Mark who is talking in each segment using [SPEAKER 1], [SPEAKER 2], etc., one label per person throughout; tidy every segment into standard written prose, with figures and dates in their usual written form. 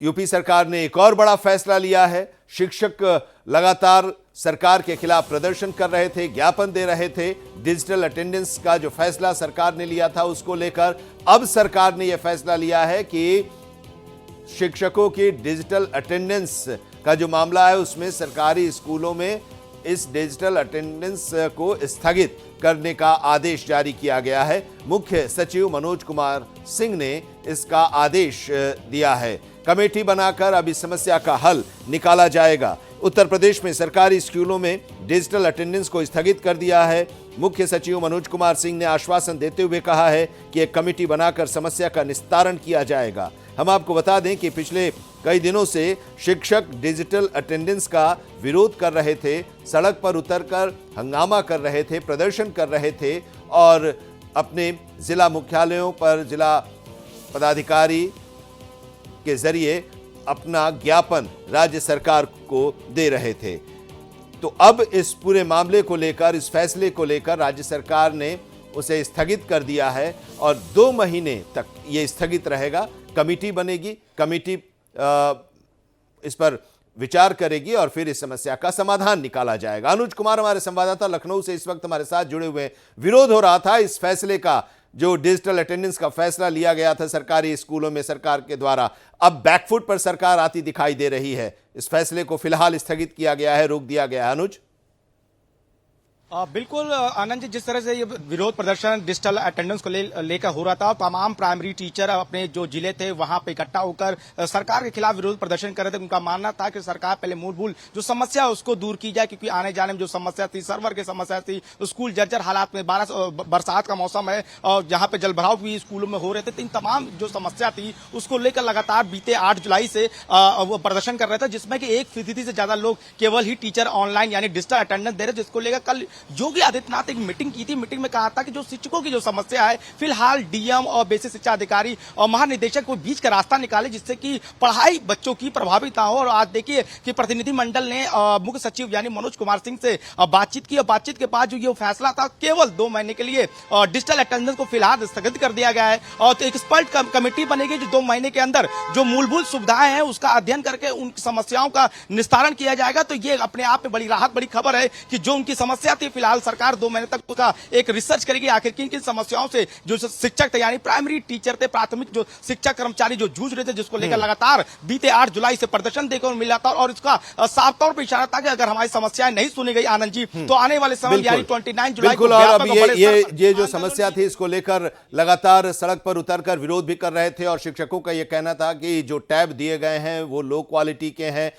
[SPEAKER 1] UP सरकार ने एक और बड़ा फैसला लिया है। शिक्षक लगातार सरकार के खिलाफ प्रदर्शन कर रहे थे, ज्ञापन दे रहे थे। डिजिटल अटेंडेंस का जो फैसला सरकार ने लिया था उसको लेकर अब सरकार ने यह फैसला लिया है कि शिक्षकों की डिजिटल अटेंडेंस का जो मामला है उसमें सरकारी स्कूलों में इस डिजिटल अटेंडेंस को स्थगित करने का आदेश जारी किया गया है। मुख्य सचिव मनोज कुमार सिंह ने इसका आदेश दिया है। कमेटी बनाकर अब इस समस्या का हल निकाला जाएगा। उत्तर प्रदेश में सरकारी स्कूलों में डिजिटल अटेंडेंस को स्थगित कर दिया है। मुख्य सचिव मनोज कुमार सिंह ने आश्वासन देते हुए कहा है कि एक कमेटी बनाकर समस्या का निस्तारण किया जाएगा। हम आपको बता दें कि पिछले कई दिनों से शिक्षक डिजिटल अटेंडेंस का विरोध कर रहे थे, सड़क पर उतरकर हंगामा कर रहे थे, प्रदर्शन कर रहे थे और अपने जिला मुख्यालयों पर जिला पदाधिकारी के जरिए अपना ज्ञापन राज्य सरकार को दे रहे थे। तो अब इस पूरे मामले को लेकर, इस फैसले को लेकर राज्य सरकार ने उसे स्थगित कर दिया है और 2 महीने तक ये स्थगित रहेगा। कमेटी बनेगी, कमेटी इस पर विचार करेगी और फिर इस समस्या का समाधान निकाला जाएगा। अनुज कुमार हमारे संवाददाता लखनऊ से इस वक्त हमारे साथ जुड़े हुए हैं। विरोध हो रहा था इस फैसले का, जो डिजिटल अटेंडेंस का फैसला लिया गया था सरकारी स्कूलों में सरकार के द्वारा, अब बैकफुट पर सरकार आती दिखाई दे रही है। इस फैसले को फिलहाल स्थगित किया गया है, रोक दिया गया है। अनुज,
[SPEAKER 2] बिल्कुल आनंद जी, जिस तरह से ये विरोध प्रदर्शन डिजिटल अटेंडेंस को लेकर हो रहा था, तमाम प्राइमरी टीचर अपने जो जिले थे वहां पे इकट्ठा होकर सरकार के खिलाफ विरोध प्रदर्शन कर रहे थे। उनका मानना था कि सरकार पहले मूलभूत जो समस्या है उसको दूर की जाए, क्योंकि आने जाने में जो समस्या थी, सर्वर की समस्या थी, स्कूल जर्जर हालात में, बरसात का मौसम है और जहाँ पे जलभराव भी स्कूलों में हो रहे थे, तो इन तमाम जो समस्या थी उसको लेकर लगातार बीते 8 जुलाई से वो प्रदर्शन कर रहे थे, जिसमें कि 1% से ज्यादा लोग केवल ही टीचर ऑनलाइन यानी डिजिटल अटेंडेंस दे रहे, जिसको लेकर कल योगी आदित्यनाथ एक मीटिंग की थी। मीटिंग में कहा था कि जो शिक्षकों की जो समस्या है, फिलहाल डीएम और बेसिक शिक्षा अधिकारी और महानिदेशक को बीच का रास्ता निकाले, जिससे कि पढ़ाई बच्चों की प्रभावित ना हो। और आज देखिए कि प्रतिनिधि मंडल ने मुख्य सचिव यानी मनोज कुमार सिंह से बातचीत की और बातचीत के बाद जो ये फैसला था, केवल 2 महीने के लिए डिजिटल अटेंडेंस को फिलहाल स्थगित कर दिया गया है और तो एक एक्सपर्ट कमेटी बनेगी जो 2 महीने के अंदर जो मूलभूत सुविधाएं हैं उसका अध्ययन करके उन समस्याओं का निस्तारण किया जाएगा। तो ये अपने आप में बड़ी राहत, बड़ी खबर है कि जो उनकी समस्या थी, फिलहाल सरकार 2 महीने तक उसका एक रिसर्च करेगी, आखिर किन किन समस्याओं से जो शिक्षक थे यानी प्राइमरी टीचर थे, प्राथमिक जो शिक्षक कर्मचारी जो जूझ रहे थे, जिसको लेकर लगातार बीते 8 जुलाई से प्रदर्शन देखने को मिला था और इसका साफ तौर पर इशारा था कि अगर हमारी समस्याएं नहीं सुनी गई आनंद जी, तो आने वाले समय यानी 29 जुलाई को
[SPEAKER 1] और अब ये जो समस्या थी इसको लेकर लगातार सड़क पर उतरकर विरोध भी कर रहे थे और शिक्षकों का यह कहना था कि जो टैब दिए गए हैं वो लो क्वालिटी के हैं।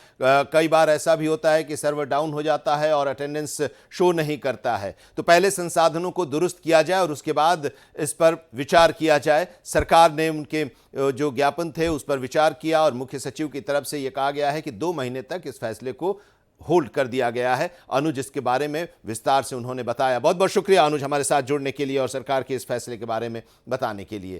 [SPEAKER 1] कई बार ऐसा भी होता है कि सर्वर डाउन हो जाता है और अटेंडेंस शो नहीं करता है। तो पहले संसाधनों को दुरुस्त किया जाए और उसके बाद इस पर विचार किया जाए। सरकार ने उनके जो ज्ञापन थे उस पर विचार किया और मुख्य सचिव की तरफ से यह कहा गया है कि 2 महीने तक इस फैसले को होल्ड कर दिया गया है। अनुज इसके बारे में विस्तार से उन्होंने बताया। बहुत बहुत शुक्रिया अनुज हमारे साथ जुड़ने के लिए और सरकार के इस फैसले के बारे में बताने के लिए।